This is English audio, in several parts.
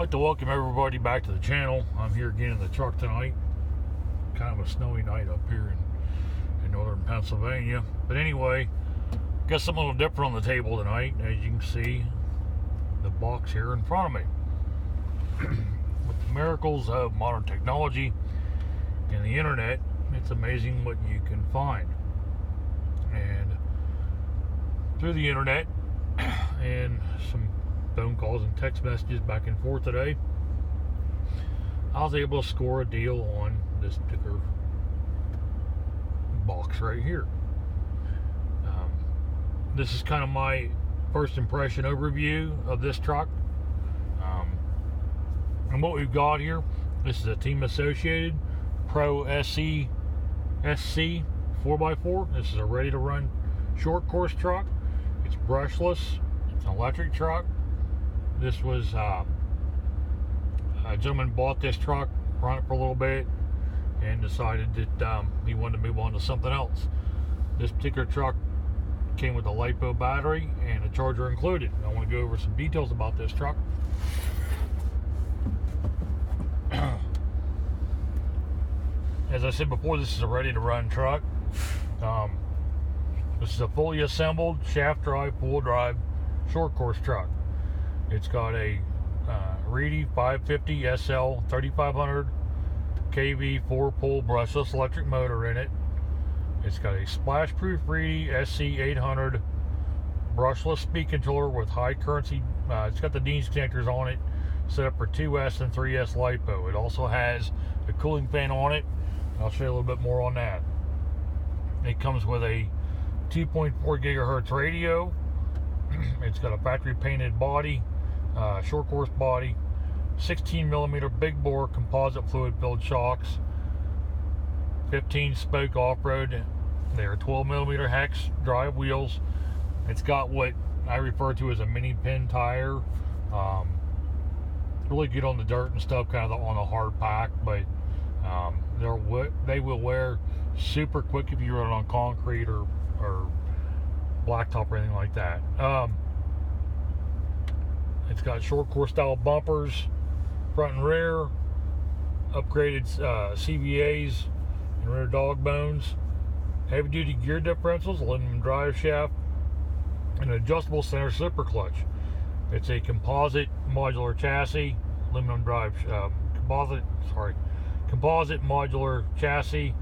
I'd like to welcome everybody back to the channel. I'm here again in the truck tonight. Kind of a snowy night up here in northern Pennsylvania. But anyway, got something a little different on the table tonight. As you can see, the box here in front of me. With the miracles of modern technology and the internet, it's amazing what you can find. And through the internet and some phone calls and text messages back and forth today, I was able to score a deal on this particular box right here. This is kind of my first impression overview of this truck. And what we've got here, this is a Team Associated Pro SC 4x4. This is a ready to run short course truck. It's brushless. It's an electric truck. This was a gentleman bought this truck, run it for a little bit, and decided that he wanted to move on to something else. This particular truck came with a LiPo battery and a charger included. I want to go over some details about this truck. As I said before, this is a ready to run truck. This is a fully assembled shaft drive, full drive short course truck. It's got a Reedy 550 SL 3500 kV 4-pole brushless electric motor in it. It's got a splash proof Reedy SC 800 brushless speed controller with high currency. It's got the Dean's connectors on it, set up for 2S and 3S LiPo. It also has a cooling fan on it. I'll show you a little bit more on that. It comes with a 2.4 gigahertz radio. It's got a factory painted body, short course body, 16 millimeter big bore composite fluid filled shocks, 15 spoke off-road. They are 12 millimeter hex drive wheels. It's got what I refer to as a mini pin tire. Really good on the dirt and stuff, kind of on a hard pack, but they will wear super quick if you run it on concrete or blacktop or anything like that. It's got short course style bumpers, front and rear, upgraded CVAs and rear dog bones, heavy duty gear differentials, aluminum drive shaft, and an adjustable center slipper clutch. It's a composite modular chassis, composite modular chassis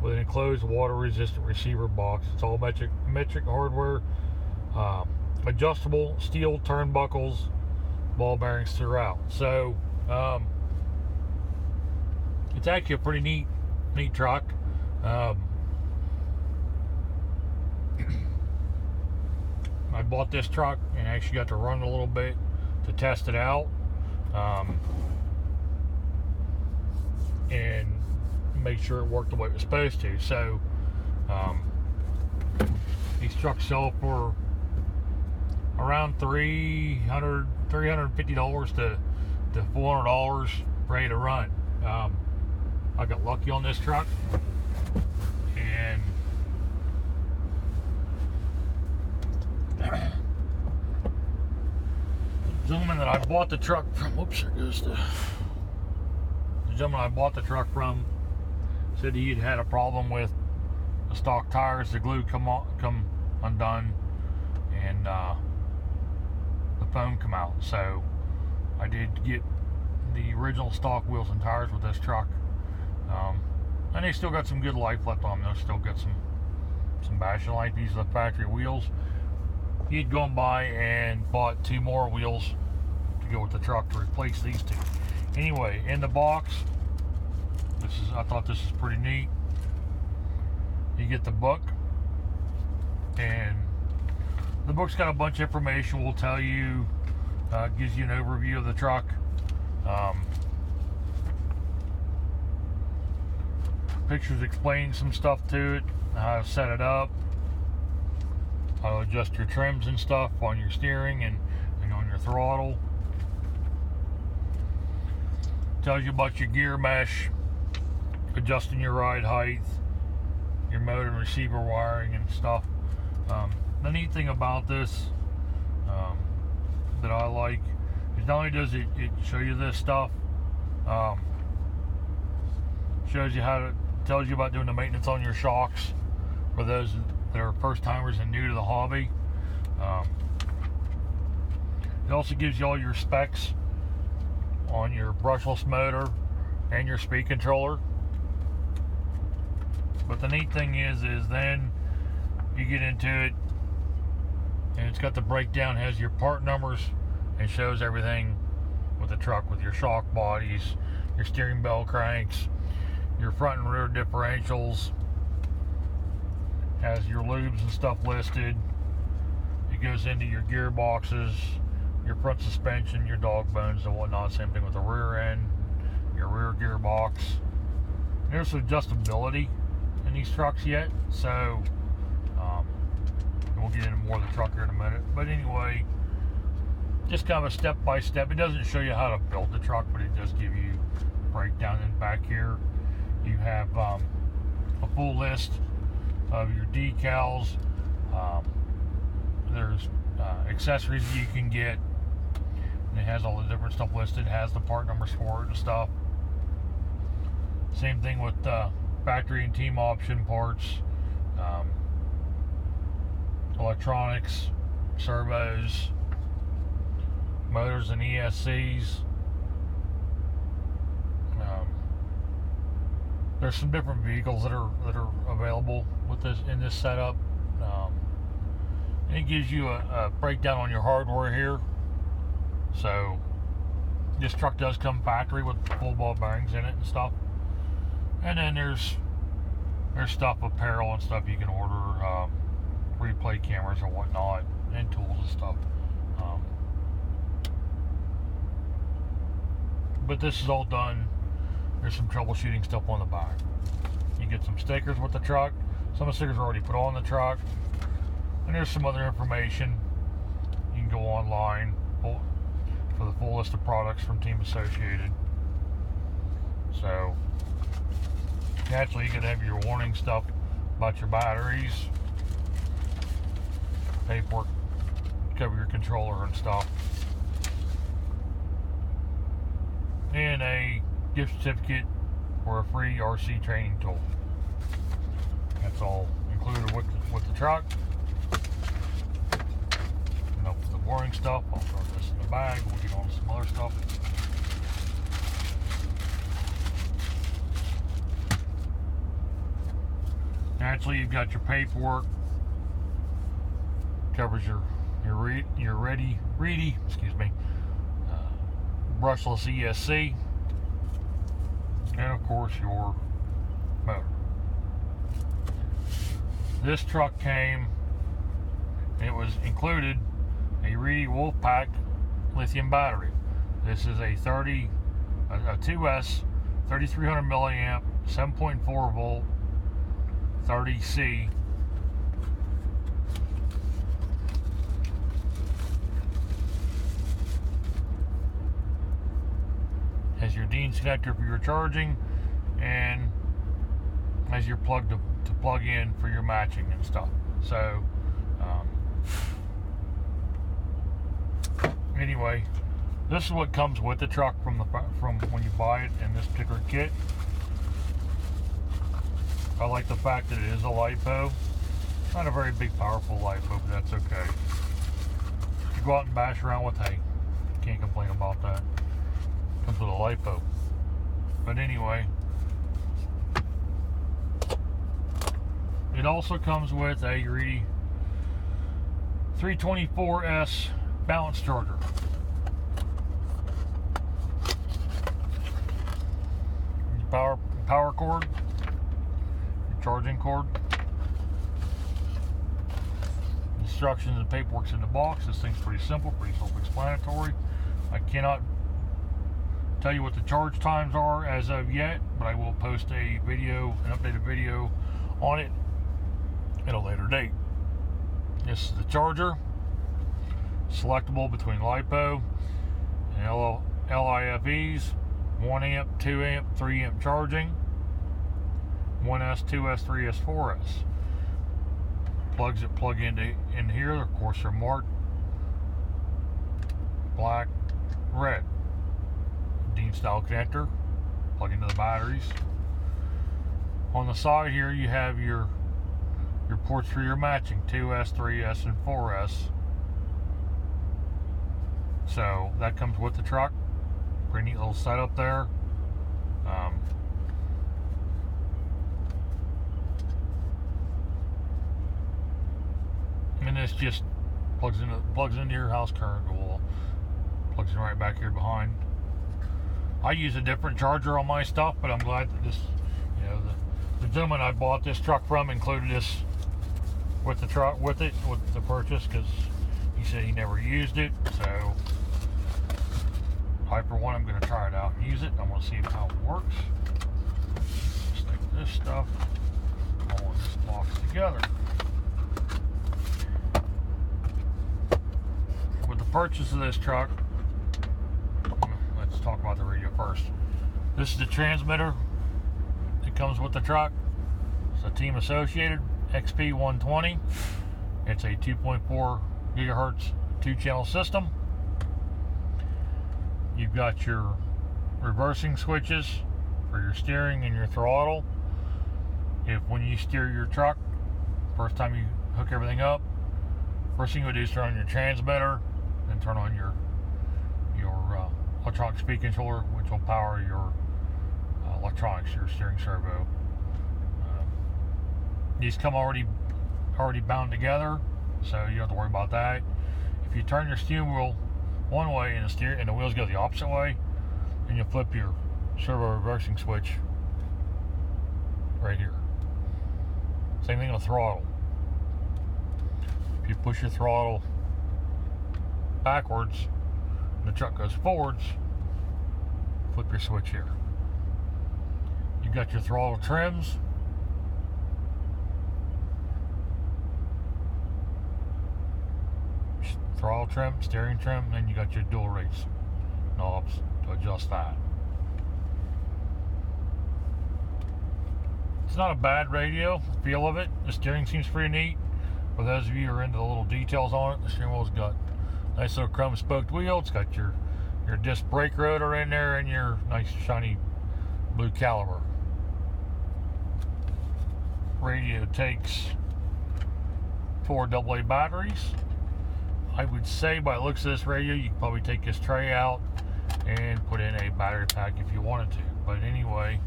with an enclosed water resistant receiver box. It's all metric hardware, adjustable steel turnbuckles, ball bearings throughout. So it's actually a pretty neat truck. I bought this truck and actually got to run it a little bit to test it out, and make sure it worked the way it was supposed to. So these trucks sell for around $350 to $400 ready to run. I got lucky on this truck, and the gentleman that I bought the truck from, whoops, there goes the gentleman I bought the truck from said he had a problem with the stock tires. The glue come undone, and the foam come out. So I did get the original stock wheels and tires with this truck, and they still got some good life left on them. They'll still got some bashing life. These are the factory wheels. He'd gone by and bought 2 more wheels to go with the truck to replace these 2. Anyway, in the box, I thought this is pretty neat. You get the book, and the book's got a bunch of information. Will tell you, gives you an overview of the truck. Pictures explaining some stuff to it, how to set it up, how to adjust your trims and stuff on your steering and on your throttle. Tells you about your gear mesh, adjusting your ride height, your motor and receiver wiring and stuff. The neat thing about this that I like is not only does it show you this stuff, shows you how to, tells you about doing the maintenance on your shocks for those that are first timers and new to the hobby. It also gives you all your specs on your brushless motor and your speed controller. But the neat thing is then you get into it, and it's got the breakdown, has your part numbers, and shows everything with the truck, with your shock bodies, your steering bell cranks, your front and rear differentials, has your lubes and stuff listed. It goes into your gearboxes, your front suspension, your dog bones and whatnot. Same thing with the rear end, your rear gearbox. There's some adjustability in these trucks yet, so we'll get into more of the truck here in a minute. But anyway, just kind of a step-by-step. It doesn't show you how to build the truck, but it does give you a breakdown. And back here you have a full list of your decals. There's accessories that you can get, and it has all the different stuff listed. It has the part numbers for it and stuff. Same thing with factory and team option parts, electronics, servos, motors and ESCs. There's some different vehicles that are available with this in this setup. And it gives you a breakdown on your hardware here. So this truck does come factory with full ball bearings in it and stuff. And then there's stuff, apparel and stuff you can order, replay cameras and whatnot, and tools and stuff. But this is all done. There's some troubleshooting stuff on the back. You get some stickers with the truck. Some of the stickers are already put on the truck. And there's some other information. You can go online for the full list of products from Team Associated. So naturally you can have your warning stuff about your batteries, paperwork, cover your controller and stuff, and a gift certificate for a free RC training tool. That's all included with the truck. Enough of the boring stuff. I'll throw this in the bag. We'll get on to some other stuff. Naturally, you've got your paperwork. Covers your reedy, brushless ESC, and of course your motor. This truck came, it was included a Reedy Wolfpack lithium battery. This is a 2S 3300 milliamp 7.4 volt 30C. Has your Dean's connector for your charging, and has your plug to plug in for your matching and stuff. So anyway, this is what comes with the truck from when you buy it in this particular kit. I like the fact that it is a LiPo. Not a very big, powerful LiPo, but that's okay. You go out and bash around with hay. Can't complain about that. Comes with a LiPo. But anyway, it also comes with a Reedy 324S balance charger. Your power cord, your charging cord. Instructions and paperwork's in the box. This thing's pretty simple, pretty self-explanatory. I cannot tell you what the charge times are as of yet, but I will post a video, an updated video on it at a later date. This is the charger, selectable between LiPo and LIFEs, 1 amp, 2 amp, 3 amp charging, 1S, 2S, 3S, 4S. Plugs that plug in here, of course, are marked black, red. Dean style connector, plug into the batteries. On the side here you have your ports for your matching 2S, 3S, and 4S. So that comes with the truck. Pretty neat little setup there. And this just plugs into your house current. Well, plugs in right back here behind. I use a different charger on my stuff, but I'm glad that this, the gentleman I bought this truck from included this with the truck, with the purchase, because he said he never used it. So I, for one, I'm going to try it out and use it. I'm going to see how it works. Stick this stuff all in this box together. With the purchase of this truck, let's talk about the radio first. This is the transmitter that comes with the truck. It's a Team Associated XP120. It's a 2.4 gigahertz 2-channel system. You've got your reversing switches for your steering and your throttle. When you steer your truck, first time you hook everything up, first thing you would do is turn on your transmitter, then turn on your electronic speed controller, which will power your electronics, your steering servo. These come already bound together, so you don't have to worry about that. If you turn your steering wheel one way and the wheels go the opposite way, then you'll flip your servo reversing switch right here. Same thing on the throttle. If you push your throttle backwards and the truck goes forwards, flip your switch here. You've got your throttle trims. Throttle trim, steering trim, and then you got your dual rates knobs to adjust that. It's not a bad radio, the feel of it. The steering seems pretty neat. For those of you who are into the little details on it, the steering wheel's got a nice little chrome spoked wheel. It's got your disc brake rotor in there and your nice shiny blue caliper. Radio takes 4 AA batteries. I would say by the looks of this radio, you could probably take this tray out and put in a battery pack if you wanted to. But anyway,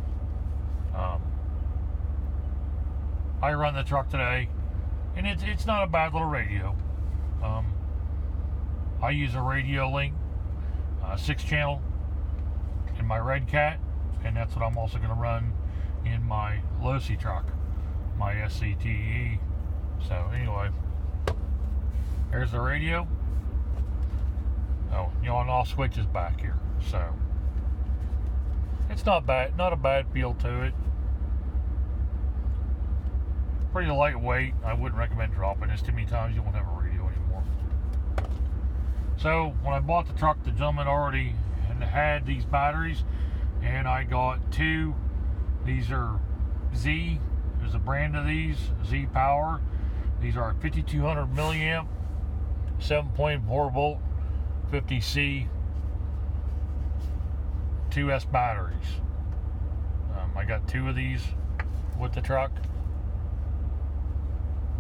I run the truck today, and it's not a bad little radio. I use a Radio Link 6-channel in my Red Cat, and that's what I'm also going to run in my Losi truck, my SCTE. So anyway, there's the radio. Oh, on off switches back here. So it's not bad, not a bad feel to it. Pretty lightweight. I wouldn't recommend dropping this too many times. You won't have a radio anymore. So when I bought the truck, the gentleman already had these batteries, and I got 2. These are Z. There's a brand of these, Z Power. These are 5200 milliamp, 7.4 volt, 50C 2S batteries. I got 2 of these with the truck.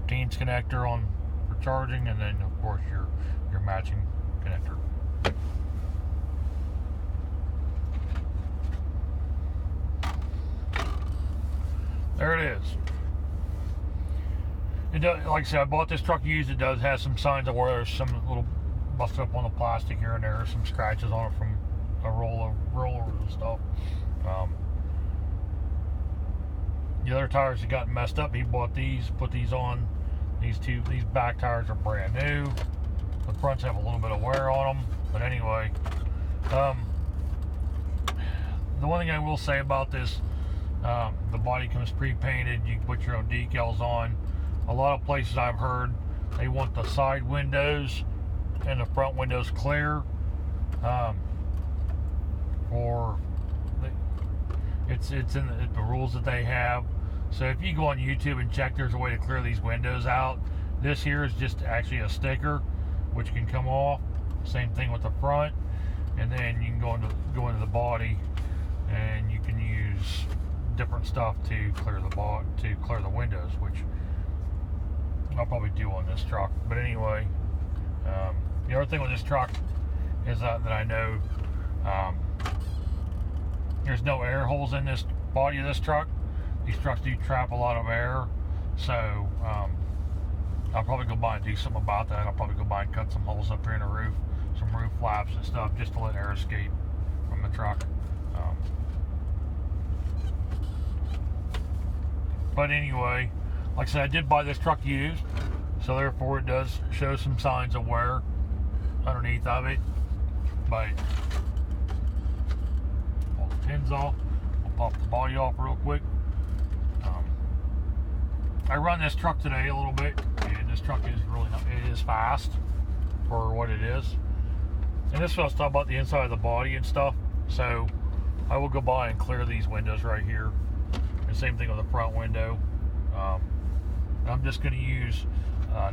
Teens connector on for charging, and then of course your matching connector. There it is. It does, like I said, I bought this truck used. It does have some signs of where there's some little busted up on the plastic here and there, some scratches on it from a rollover and stuff. The other tires had gotten messed up. He bought these, put these on. These back tires are brand new. The fronts have a little bit of wear on them, but anyway, the one thing I will say about this, the body comes pre-painted. You can put your own decals on. A lot of places I've heard they want the side windows and the front windows clear. It's in the rules that they have. So if you go on YouTube and check, there's a way to clear these windows out. This here is just actually a sticker which can come off. Same thing with the front. and then you can go into the body, and you can use different stuff to clear the windows, which I'll probably do on this truck. But anyway, the other thing with this truck is that I know there's no air holes in this body of this truck. These trucks do trap a lot of air, so I'll probably go by and do something about that. I'll probably go by and cut some holes up here in the roof, some roof flaps and stuff, just to let air escape from the truck. But anyway, like I said, I did buy this truck used, so therefore it does show some signs of wear underneath of it. But pull the pins off. I'll pop the body off real quick. I run this truck today a little bit, and this truck is it is fast for what it is. And this was talking about the inside of the body and stuff. So I will go by and clear these windows right here. And same thing with the front window. I'm just going to use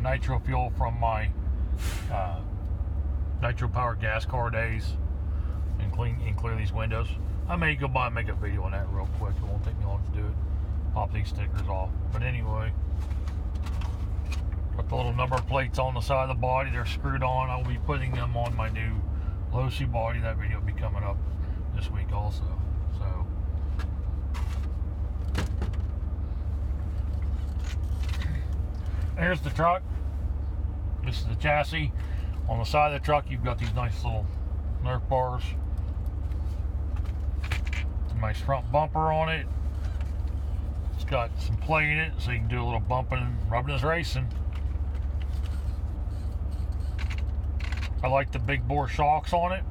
nitro fuel from my nitro powered gas car days and clear these windows. I may go by and make a video on that real quick. It won't take me long to do it. Pop these stickers off. But anyway, got the little number plates on the side of the body. They're screwed on. I will be putting them on my new low-C body. That video will be coming up this week also. So here's the truck. This is the chassis. On the side of the truck, you've got these nice little Nerf bars. A nice front bumper on it. It's got some play in it, so you can do a little bumping and rubbing as racing. I like the big bore shocks on it.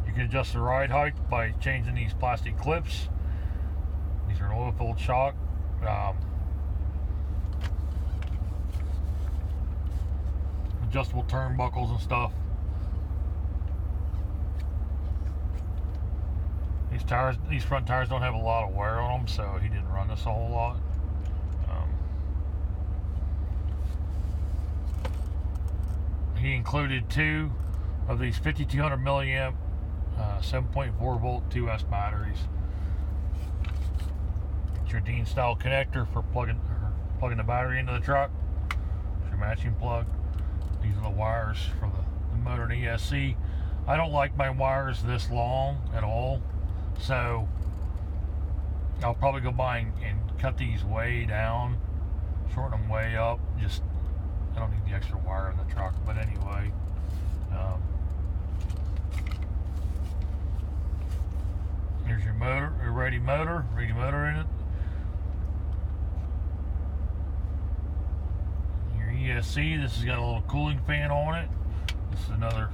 You can adjust the ride height by changing these plastic clips. These are an oil-filled shock. Adjustable turnbuckles and stuff. These front tires don't have a lot of wear on them, so he didn't run this a whole lot. He included 2 of these 5200 milliamp 7.4 volt 2S batteries. It's your Dean style connector for plugging the battery into the truck. It's your matching plug. These are the wires for the motor and ESC. I don't like my wires this long at all, so I'll probably go by and cut these way down, shorten them way up. Just, I don't need the extra wire in the truck. But anyway, here's your motor, your ready motor in it. Your ESC, this has got a little cooling fan on it. This is another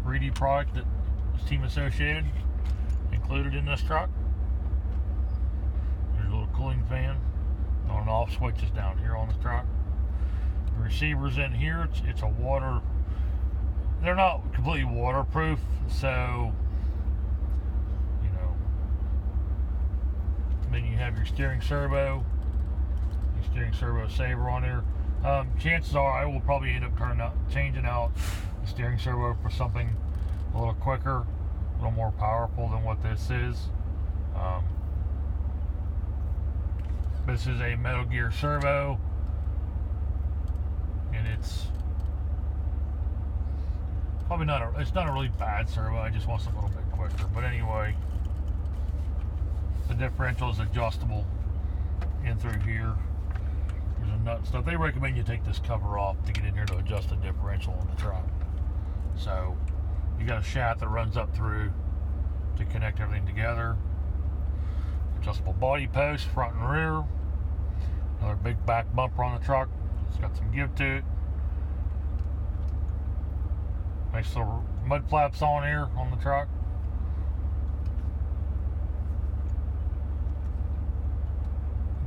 Reedy product that was Team Associated included in this truck. There's a little cooling fan. On and off switches down here on the truck. The receivers in here, it's a water, they're not completely waterproof, so then you have your steering servo saver on there. Chances are I will probably end up changing out the steering servo for something a little quicker, a little more powerful than what this is. This is a Metal Gear servo, and it's probably it's not a really bad servo. I just want something a little bit quicker. But anyway, the differential is adjustable in through here. There's a nut and stuff. They recommend you take this cover off to get in here to adjust the differential on the truck. So you got a shaft that runs up through to connect everything together. Adjustable body post, front and rear. Another big back bumper on the truck. It's got some give to it. Nice little mud flaps on here on the truck.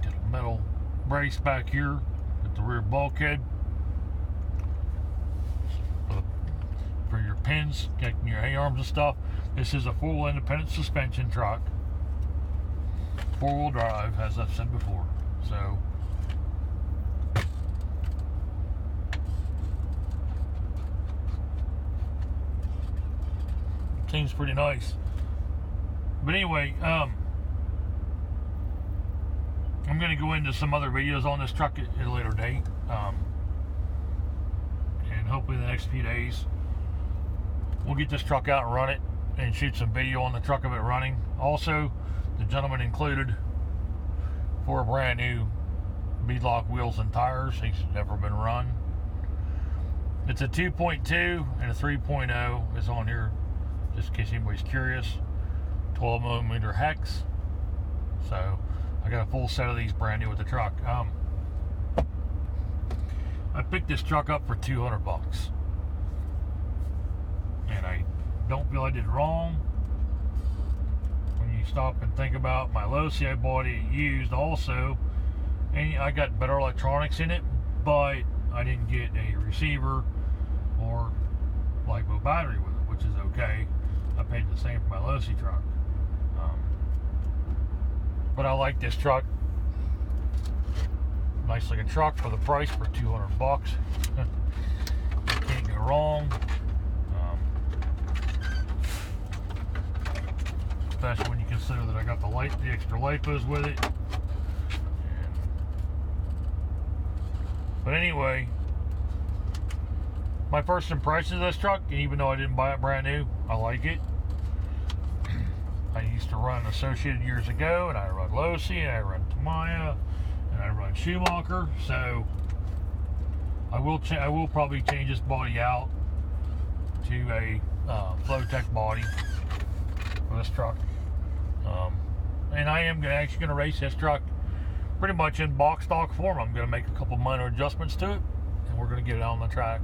Got a metal brace back here at the rear bulkhead for your pins, connecting your A-arms and stuff. This is a full independent suspension truck. 4-wheel drive, as I've said before. So Seems pretty nice. But anyway, I'm going to go into some other videos on this truck at a later date. And hopefully in the next few days, we'll get this truck out and run it and shoot some video on the truck of it running. Also, the gentleman included for a brand new beadlock wheels and tires. He's never been run. It's a 2.2 and a 3.0 is on here, just in case anybody's curious. 12mm hex. So I got a full set of these brand new with the truck. I picked this truck up for $200, and I don't feel I did wrong. When you stop and think about my Losi, I bought it used also, and I got better electronics in it, but I didn't get a receiver or LiPo battery with it, which is okay. I paid the same for my Losi truck. But I like this truck. Nice looking truck for the price, for $200. Can't go wrong. Especially when you consider that I got the extra LiPos with it. But anyway, my first impression of this truck, and even though I didn't buy it brand new, I like it. I used to run Associated years ago, and I run Losi, and I run Tamiya, and I run Schumacher. So I will probably change this body out to a Flowtech body for this truck. And I am actually going to race this truck pretty much in box stock form. I'm going to make a couple minor adjustments to it, and we're going to get it out on the track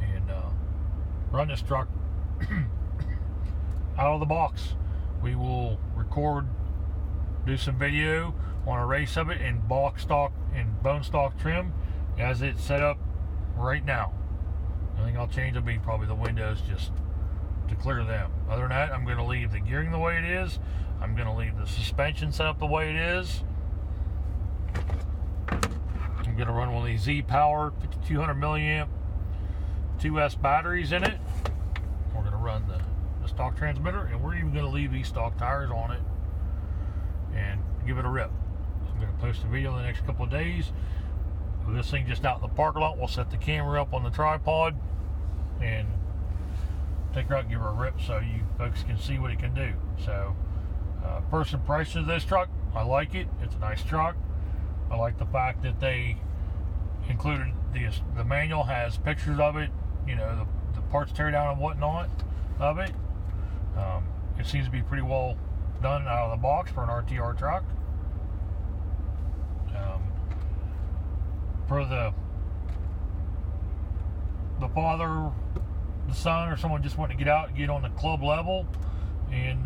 and run this truck out of the box. We will record, do some video on a race of it in box stock and bone stock trim as it's set up right now. The only thing I'll change will be probably the windows, just to clear them. Other than that, I'm going to leave the gearing the way it is. I'm going to leave the suspension set up the way it is. I'm going to run one of these Z-Power 5200 milliamp 2S batteries in it. We're going to run the stock transmitter, and we're even going to leave these stock tires on it and give it a rip. I'm going to post a video in the next couple of days with this thing just out in the parking lot. We'll set the camera up on the tripod and take her out and give her a rip so you folks can see what it can do. So first impression of this truck, I like it. It's a nice truck. I like the fact that they included the manual has pictures of it, you know, the parts tear down and whatnot of it. It seems to be pretty well done out of the box for an RTR truck. For the father, the son, or someone just wanting to get out and get on the club level, and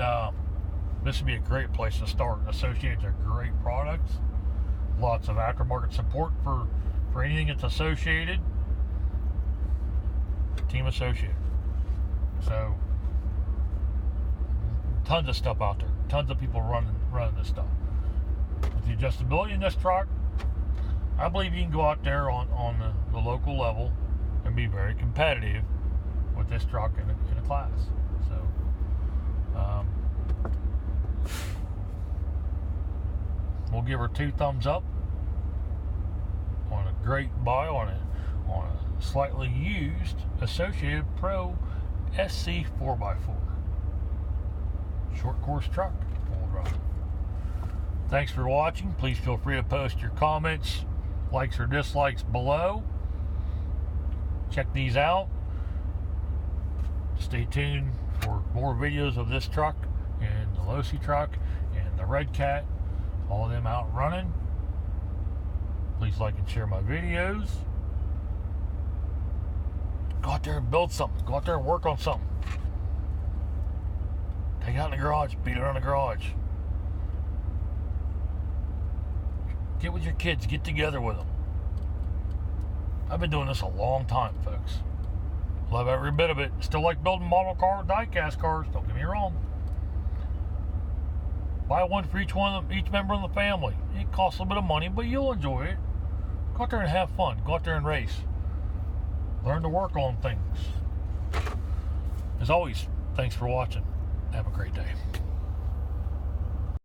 this would be a great place to start. Associated's a great product. Lots of aftermarket support for anything that's Associated. Team Associated. So tons of stuff out there. Tons of people running this stuff. With the adjustability in this truck, I believe you can go out there on the local level and be very competitive with this truck in a class. So we'll give her 2 thumbs up on a great buy on a slightly used Associated Pro SC 4x4 short course truck. Thanks for watching. Please feel free to post your comments, likes or dislikes below. Check these out. Stay tuned for more videos of this truck and the Losi truck and the Red Cat, all of them out running. Please like and share my videos. Go out there and build something. Go out there and work on something. Take it out in the garage, beat it around the garage. Get with your kids, get together with them. I've been doing this a long time, folks. Love every bit of it. Still like building model car, die-cast cars, don't get me wrong. Buy one for each member of the family. It costs a little bit of money, but you'll enjoy it. Go out there and have fun. Go out there and race. Learn to work on things. As always, Thanks for watching. Have a great day.